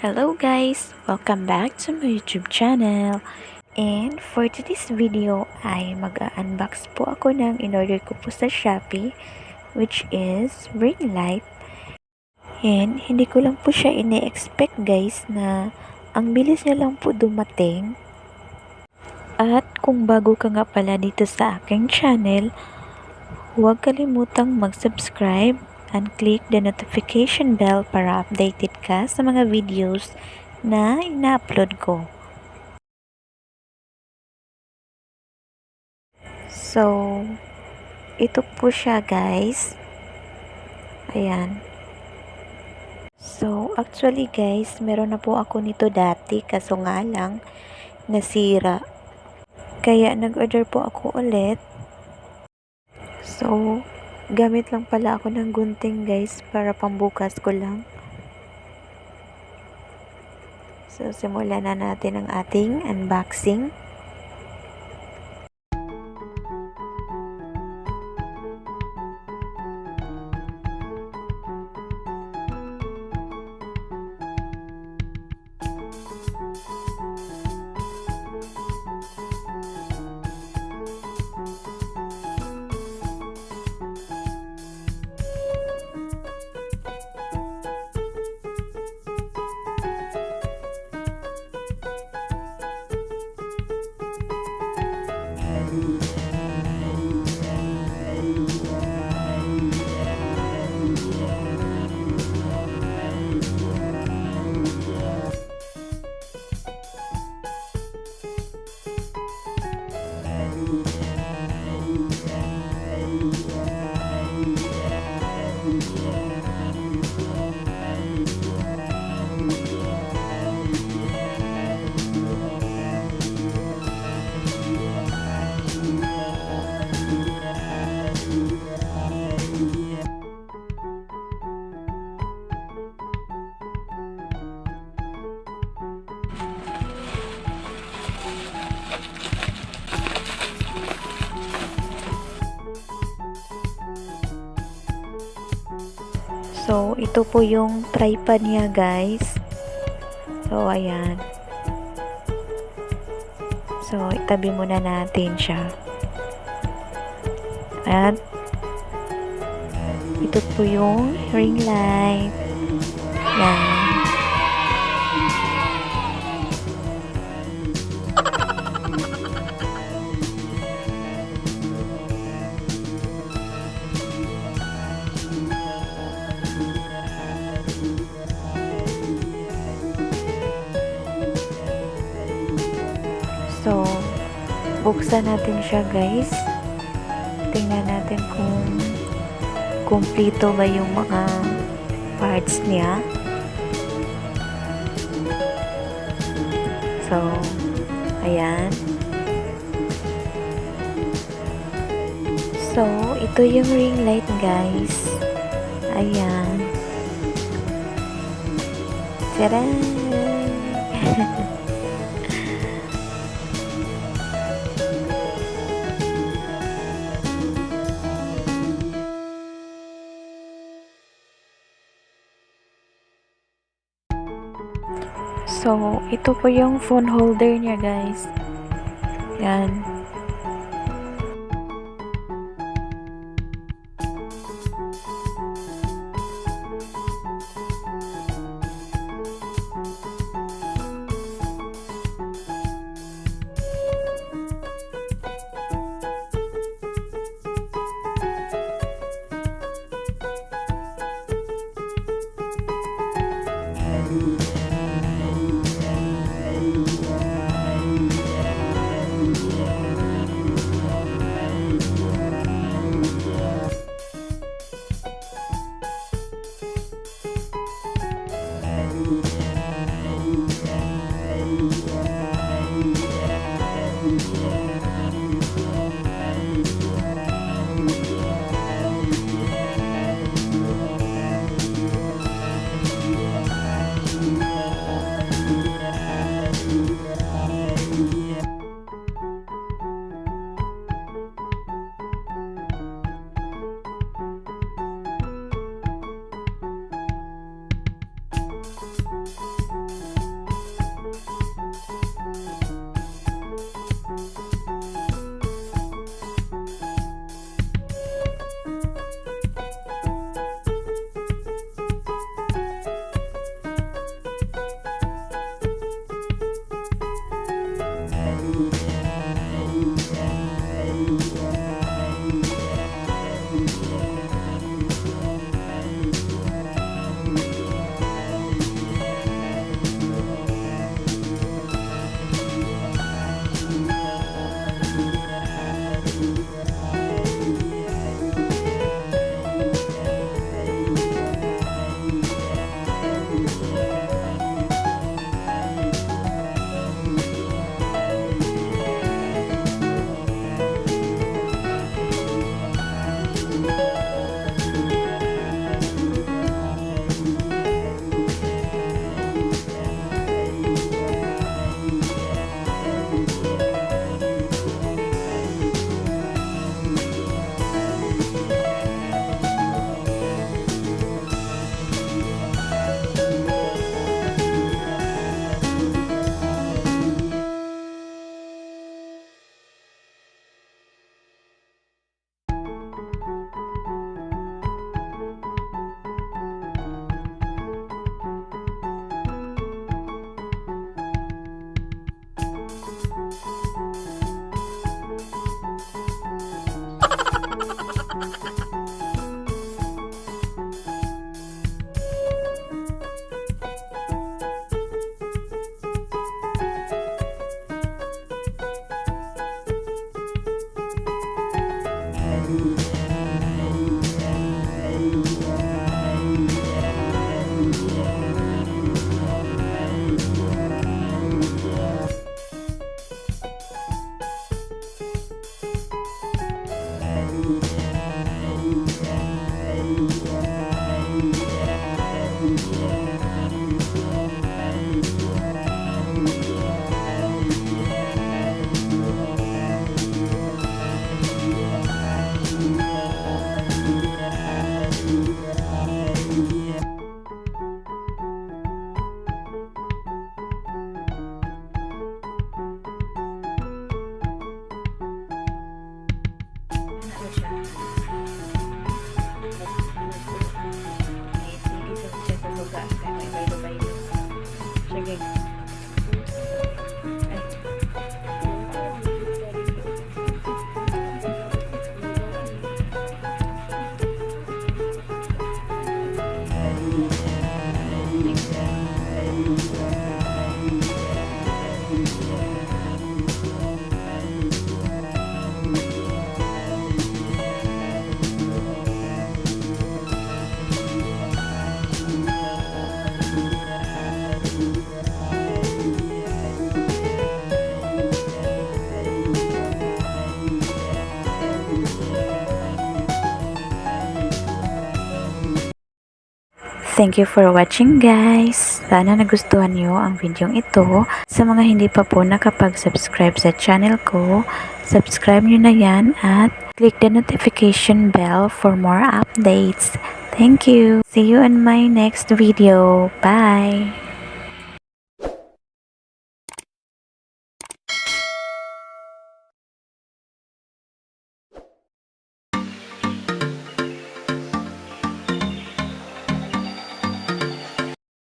Hello guys! Welcome back to my YouTube channel. And for today's video ay mag-unbox po ako ng in-order ko po sa Shopee, which is Ringlight. And hindi ko lang po siya ini-expect guys na ang bilis niya lang po dumating. At kung bago ka nga pala dito sa aking channel, huwag kalimutang mag-subscribe and click the notification bell para updated ka sa mga videos na ina-upload ko. So, ito po siya guys. Ayan. So, actually guys, meron na po ako nito dati kaso nga lang nasira. Kaya nag-order po ako ulit. So, gamit lang pala ako ng gunting guys para pambukas ko lang. So, simulan na natin ang ating unboxing. So, ito po yung tripod niya guys. So, ayan. So, itabi muna natin siya. At, ito po yung ring light. Ayan. So, buksan natin siya guys. Tingnan natin kung kumpleto ba yung mga parts niya. So, ayan. So, ito yung ring light guys. Ayan. Tadaan! So, ito po yung phone holder niya guys. Yan. Thank you for watching guys. Sana nagustuhan nyo ang video ito. Sa mga hindi pa po nakapag-subscribe sa channel ko, subscribe nyo na yan at click the notification bell for more updates. Thank you. See you in my next video. Bye.